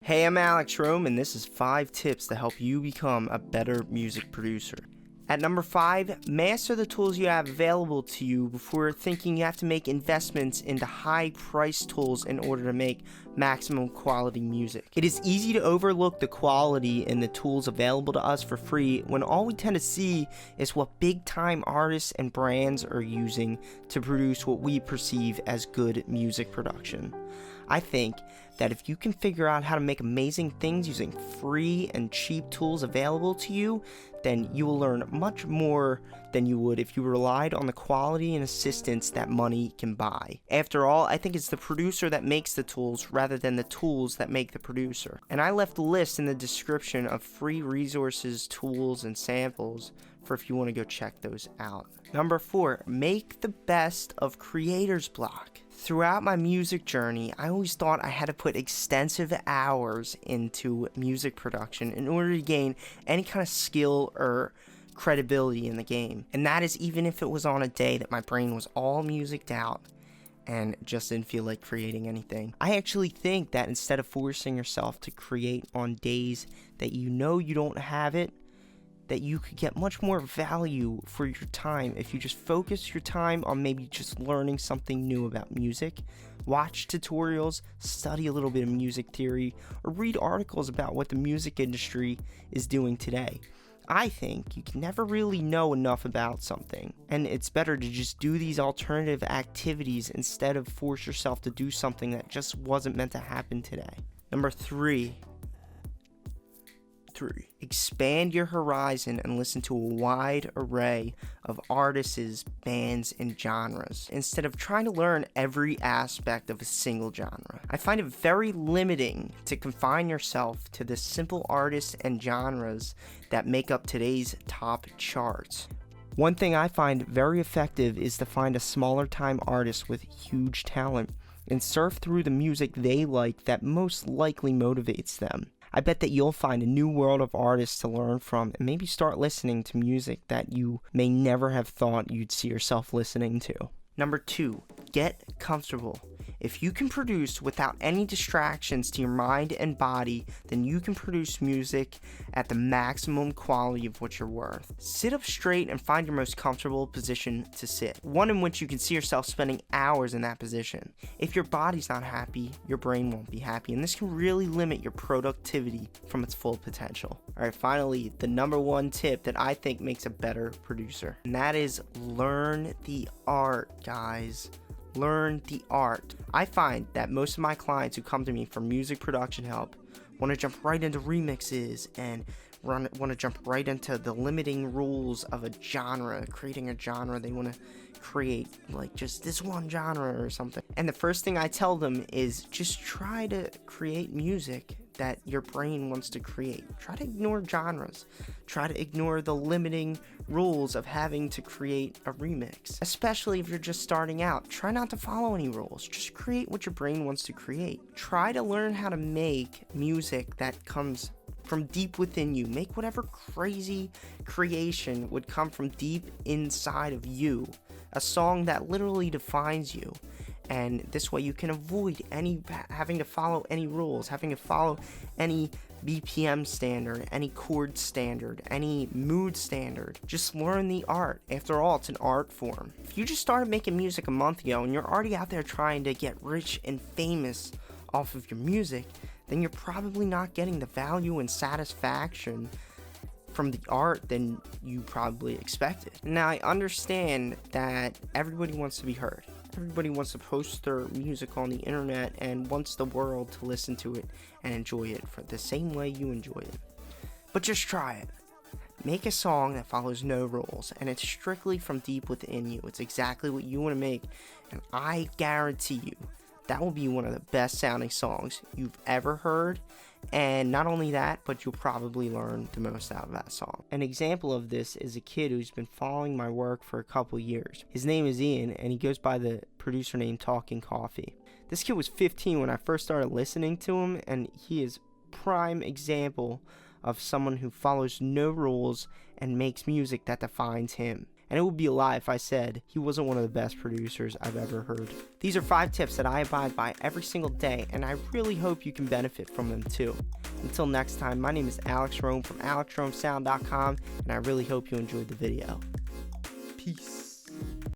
Hey, I'm Alex Rome, and this is 5 tips to help you become a better music producer. At number 5, master the tools you have available to you before thinking you have to make investments into high-priced tools in order to make maximum quality music. It is easy to overlook the quality in the tools available to us for free when all we tend to see is what big-time artists and brands are using to produce what we perceive as good music production. I think that if you can figure out how to make amazing things using free and cheap tools available to you, then you will learn much more than you would if you relied on the quality and assistance that money can buy. After all, I think it's the producer that makes the tools rather than the tools that make the producer. And I left a list in the description of free resources, tools, and samples for if you want to go check those out. Number 4, make the best of creator's block. Throughout my music journey, I always thought I had to put extensive hours into music production in order to gain any kind of skill or credibility in the game. And that is even if it was on a day that my brain was all musiced out and just didn't feel like creating anything. I actually think that instead of forcing yourself to create on days that you know you don't have it, that you could get much more value for your time if you just focus your time on maybe just learning something new about music, watch tutorials, study a little bit of music theory, or read articles about what the music industry is doing today. I think you can never really know enough about something, and it's better to just do these alternative activities instead of force yourself to do something that just wasn't meant to happen today. Number 3. Expand your horizon and listen to a wide array of artists, bands, and genres instead of trying to learn every aspect of a single genre. I find it very limiting to confine yourself to the simple artists and genres that make up today's top charts. One thing I find very effective is to find a smaller time artist with huge talent and surf through the music they like that most likely motivates them. I bet that you'll find a new world of artists to learn from and maybe start listening to music that you may never have thought you'd see yourself listening to. Number 2, get comfortable. If you can produce without any distractions to your mind and body, then you can produce music at the maximum quality of what you're worth. Sit up straight and find your most comfortable position to sit, one in which you can see yourself spending hours in that position. If your body's not happy, your brain won't be happy, and this can really limit your productivity from its full potential. Alright, finally, the number 1 tip that I think makes a better producer, and that is learn the art, guys. Learn the art. I find that most of my clients who come to me for music production help want to jump right into remixes and want to jump right into the limiting rules of a genre, creating a genre. They want to create like just this one genre or something. And the first thing I tell them is just try to create music that your brain wants to create. Try to ignore genres. Try to ignore the limiting rules of having to create a remix. Especially if you're just starting out. Try not to follow any rules. Just create what your brain wants to create. Try to learn how to make music that comes from deep within you. Make whatever crazy creation would come from deep inside of you. A song that literally defines you. And this way you can avoid having to follow any rules, having to follow any BPM standard, any chord standard, any mood standard. Just learn the art. After all, it's an art form. If you just started making music a month ago and you're already out there trying to get rich and famous off of your music, then you're probably not getting the value and satisfaction from the art than you probably expected. Now, I understand that everybody wants to be heard. Everybody wants to post their music on the internet and wants the world to listen to it and enjoy it for the same way you enjoy it. But just try it. Make a song that follows no rules, and it's strictly from deep within you. It's exactly what you want to make, and I guarantee you that will be one of the best sounding songs you've ever heard. And not only that, but you'll probably learn the most out of that song. An example of this is a kid who's been following my work for a couple years. His name is Ian, and he goes by the producer name Talking Coffee. This kid was 15 when I first started listening to him, and he is prime example of someone who follows no rules and makes music that defines him. and it would be a lie if I said he wasn't one of the best producers I've ever heard. These are 5 tips that I abide by every single day, and I really hope you can benefit from them too. Until next time, my name is Alex Rome from AlexRomeSound.com, and I really hope you enjoyed the video. Peace.